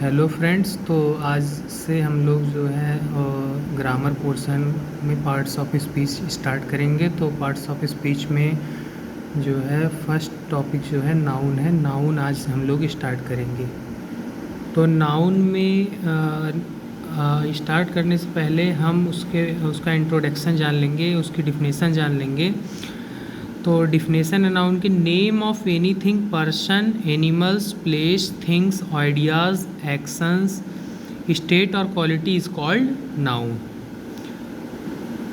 Hello friends. तो आज से हम लोग जो है ग्रामर पोर्शन में पार्ट्स ऑफ स्पीच स्टार्ट करेंगे। तो पार्ट्स ऑफ स्पीच में जो है फर्स्ट टॉपिक जो है नाउन है। नाउन आज हम लोग स्टार्ट करेंगे। तो नाउन में स्टार्ट करने से पहले हम उसका इंट्रोडक्शन जान लेंगे, उसकी डिफिनेशन जान लेंगे। तो डिफिनेशन है नाउन की, name of anything, person, animals, place, things, ideas, actions, state और quality is called noun.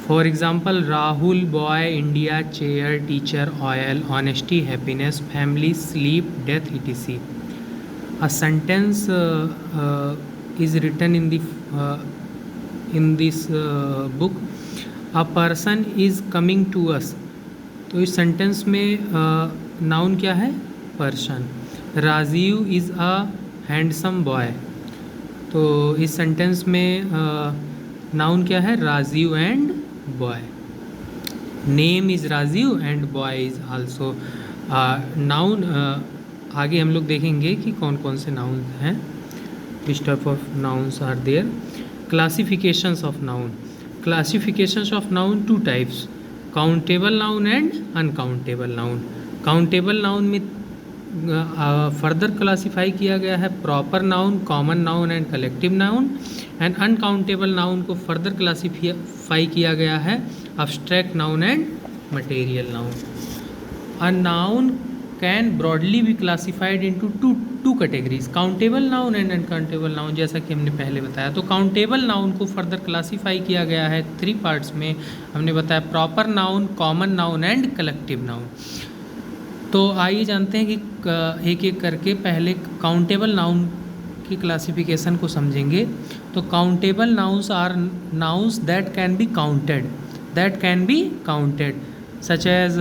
For example Rahul, boy, India, chair, teacher, oil, honesty, happiness, family, sleep, death, etc. A sentence is written in this book. A person is coming to us. तो इस sentence में noun क्या है? Person. Rajiv is a handsome boy. तो इस sentence में noun क्या है? Rajiv and boy. Name is Rajiv and boy is also noun. आगे हम लोग देखेंगे कि कौन कौन से नाउन हैं। Which type of nouns are there. Classifications of noun. Classifications of noun two types, countable noun and uncountable noun. Countable noun में फर्दर क्लासीफाई किया गया है proper noun, common noun and collective noun. And uncountable noun को further classify किया गया है abstract noun and material noun. A noun can broadly be classified into two categories, countable noun and uncountable noun, जैसा कि हमने पहले बताया। तो काउंटेबल नाउन को फर्दर क्लासीफाई किया गया है 3 पार्ट्स में। हमने बताया proper noun, common noun and collective noun. तो आइए जानते हैं कि एक एक करके पहले काउंटेबल नाउन की क्लासिफिकेशन को समझेंगे। तो countable nouns are nouns that can be counted, such as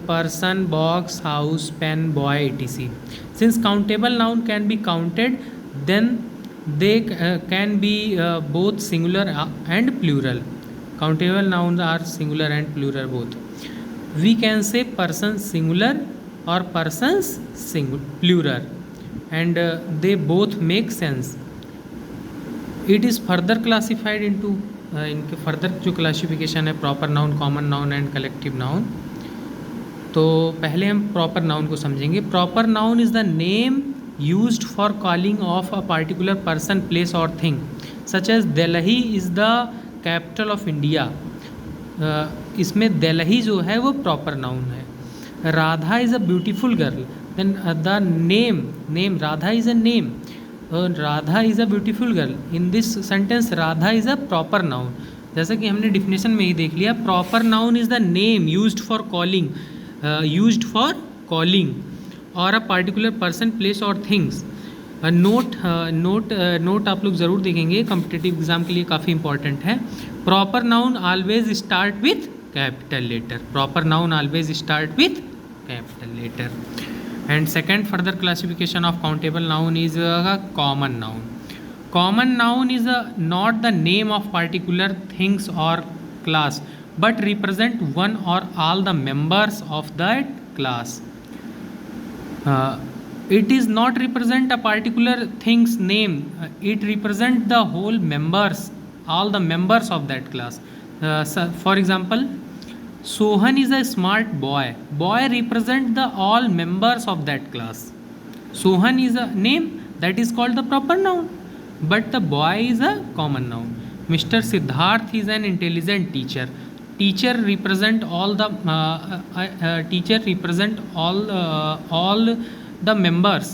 person, box, house, pen, boy, etc. Since countable noun can be counted, then they can be both singular and plural. Countable nouns are singular and plural both. We can say person singular or persons plural, and they both make sense. It is further classified into इनके further जो classification है proper noun, common noun and collective noun. तो पहले हम proper noun को समझेंगे। Proper noun is the name used for calling of a particular person, place और thing, such as Delhi is the capital of India. इसमें दिल्ली जो है वो प्रॉपर नाउन है। Radha is a beautiful girl, then the name Radha is a name. Radha is a beautiful girl, in this sentence Radha is a proper noun. जैसा कि हमने definition में ही देख लिया, proper noun is the name used for calling और अ particular person, place और things. Note आप लोग ज़रूर देखेंगे, कॉम्पिटिटिव एग्जाम के लिए काफ़ी इंपॉर्टेंट है। Proper noun always start with capital letter. Proper noun always start with capital letter. And second further classification of countable noun is a common noun. Common noun is not the name of particular things or class, but represent one or all the members of that class. It is not represent a particular thing's name. It represent the whole members, all the members of that class. For example, Sohan is a smart boy. Boy represent the all members of that class. Sohan is a name that is called the proper noun, but the boy is a common noun. Mr. Siddharth is an intelligent teacher. Teacher represent all the members,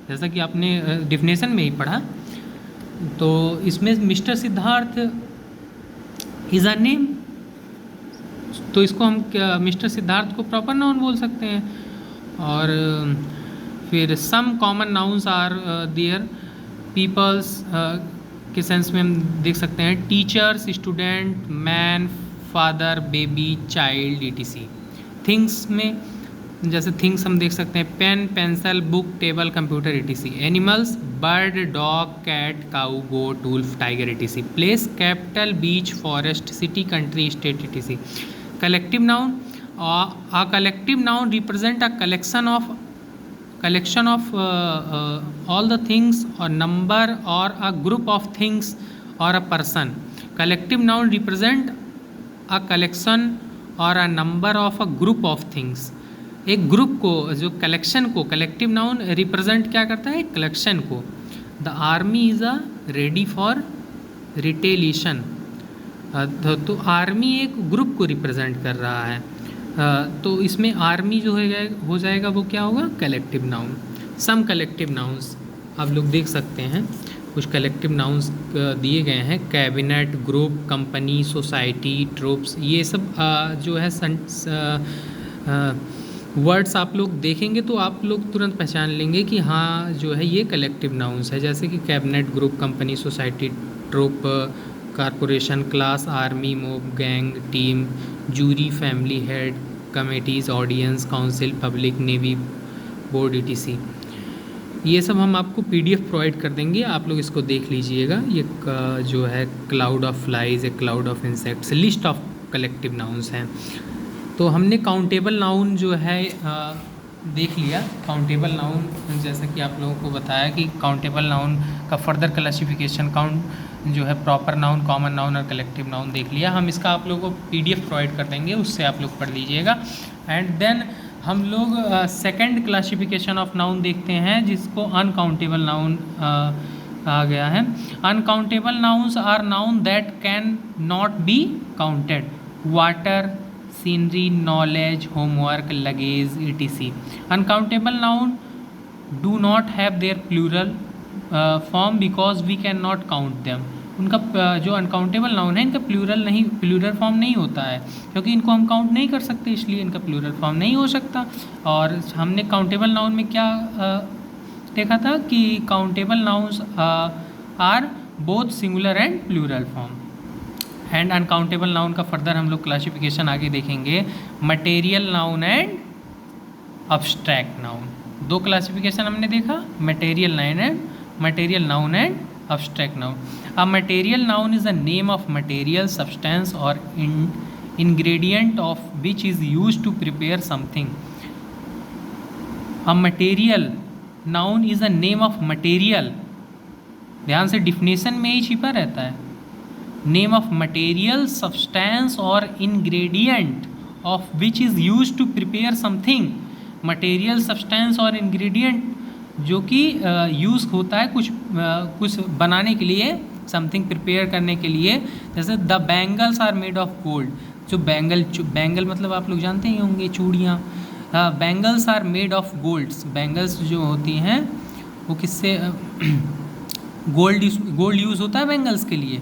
जैसा कि आपने definition में ही पढ़ा। तो इसमें mister Siddharth is a name, तो इसको हम मिस्टर सिद्धार्थ को प्रॉपर नाउन बोल सकते हैं। और फिर some common nouns are there. Peoples के सेंस में हम देख सकते हैं teachers, student, man, father, baby, child, etc. Things में जैसे थिंग्स हम देख सकते हैं pen, pencil, book, table, computer, etc. Animals bird, dog, cat, cow, goat, wolf, tiger, etc. Place capital, beach, forest, city, country, state, etc. Collective noun, a collective noun represent a collection collection of all the things or number or a group of things or a person. Collective noun represent a collection और a number of a group of things. एक group को, जो collection को, collective noun represent क्या करता है? Collection को. The army is a ready for retaliation. तो आर्मी एक ग्रुप को रिप्रेजेंट कर रहा है. तो इसमें आर्मी जो हो जाएगा वो क्या होगा? Collective noun. Some collective nouns आप लोग देख सकते हैं, कुछ कलेक्टिव नाउन्स दिए गए हैं. Cabinet, group, company, society, troops, ये सब जो है वर्ड्स आप लोग देखेंगे तो आप लोग तुरंत पहचान लेंगे कि हाँ जो है ये कलेक्टिव नाउन्स है. जैसे कि cabinet, group, company, society, troop, corporation, class, army, mob, gang, team, jury, family, head, committees, audience, council, public, navy, board, ETC. ये सब हम आपको पीडीएफ प्रोवाइड कर देंगे, आप लोग इसको देख लीजिएगा. ये जो है cloud of flies, A cloud of insects, list of collective nouns हैं. तो हमने काउंटेबल नाउन जो है देख लिया. काउंटेबल नाउन जैसा कि आप लोगों को बताया कि काउंटेबल नाउन का फर्दर क्लासिफिकेशन, काउंट जो है प्रॉपर नाउन, कॉमन नाउन और कलेक्टिव नाउन देख लिया. हम इसका आप लोगों को पीडीएफ प्रोवाइड कर देंगे, उससे आप लोग पढ़ लीजिएगा. एंड देन हम लोग सेकंड क्लासिफिकेशन ऑफ नाउन देखते हैं, जिसको अनकाउंटेबल नाउन आ गया है. Uncountable nouns are noun that can not be counted. Water, scenery, knowledge, homework, luggage, etc. Uncountable noun do not have their plural form because we cannot count them. उनका जो uncountable noun है इनका plural form नहीं होता है, क्योंकि इनको हम काउंट नहीं कर सकते, इसलिए इनका प्लूरल फॉर्म नहीं हो सकता. और हमने काउंटेबल नाउन में क्या देखा था कि countable nouns are both singular and plural form. And uncountable noun का फर्दर हम लोग क्लासिफिकेशन आगे देखेंगे. Material noun and abstract noun. दो क्लासिफिकेशन हमने देखा, material noun and abstract noun. A material noun is the name of material, substance और ingredient of which is used to prepare something. A material noun is a name of material. ध्यान से definition में ही छिपा रहता है. Name of material, substance और ingredient of which is use to prepare something. Material, substance और ingredient जो कि यूज़ होता है कुछ बनाने के लिए, समथिंग प्रिपेयर करने के लिए. जैसे the bangles are made of gold. जो बैंगल मतलब आप लोग जानते ही होंगे, चूड़ियाँ. Bangles are made of golds. Bangles जो होती हैं वो किससे, गोल्ड यूज़ होता है बैंगल्स के लिए.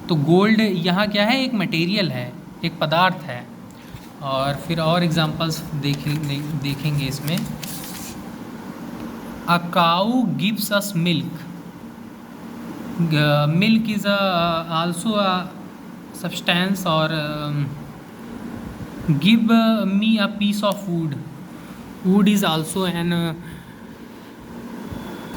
तो गोल्ड यहाँ क्या है? एक मटेरियल है, एक पदार्थ है. और फिर और एग्जांपल्स देखेंगे इसमें. A cow gives us milk. Milk is also a substance. और give me a piece of wood. Wood is also an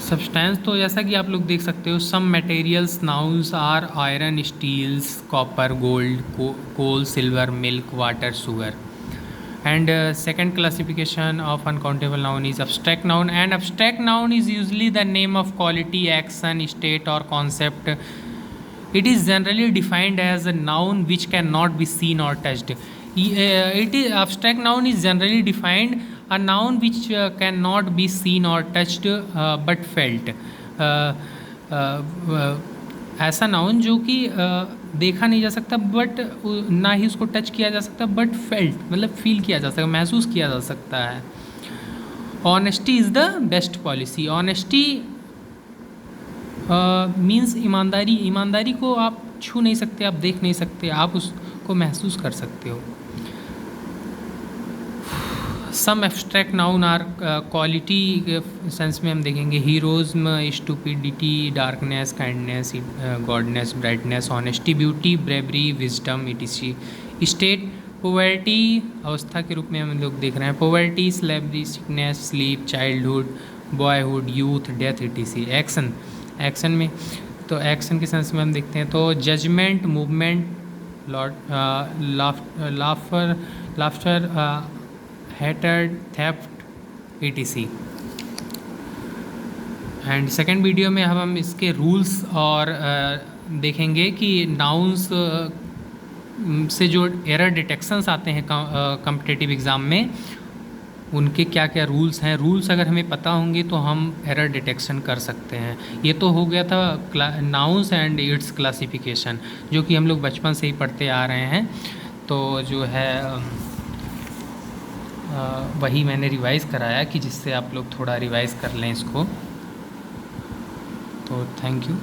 substance. तो जैसा कि आप लोग देख सकते हो, some materials nouns are iron, steels, copper, gold, coal, silver, milk, water, sugar. And second classification of uncountable noun is abstract noun. And abstract noun is usually the name of quality, action, state और concept. It is generally defined as a noun which can not be seen और touched. Abstract noun is generally defined a noun which cannot be seen or touched but felt. ऐसा noun जो कि देखा नहीं जा सकता but ना ही उसको टच किया जा सकता, बट फेल्ट मतलब फील किया जा सकता, महसूस किया जा सकता है. Honesty is the best policy. Honesty means ईमानदारी. ईमानदारी को आप छू नहीं सकते, आप देख नहीं सकते, आप उसको महसूस कर सकते हो. Some abstract noun are quality sense में हम देखेंगे. Heroism, stupidity, darkness, kindness, goodness, brightness, honesty, beauty, bravery, wisdom, etc. State, poverty अवस्था के रूप में हम लोग देख रहे हैं. Poverty, slavery, sickness, sleep, childhood, boyhood, youth, death, etc. Action, action में तो एक्शन के सेंस में हम देखते हैं तो judgement, movement, laughter, hatred, theft, etc. And second video में हम इसके रूल्स और देखेंगे कि नाउन्स से जो एरर डिटेक्शंस आते हैं कॉम्पिटिटिव एग्ज़ाम में, उनके क्या क्या रूल्स हैं। रूल्स अगर हमें पता होंगे तो हम एरर डिटेक्शन कर सकते हैं। ये तो हो गया था नाउन्स एंड इट्स क्लासिफिकेशन, जो कि हम लोग बचपन से ही पढ़ते आ रहे हैं। तो जो है वही मैंने रिवाइज़ कराया कि जिससे आप लोग थोड़ा रिवाइज़ कर लें इसको। तो थैंक यू।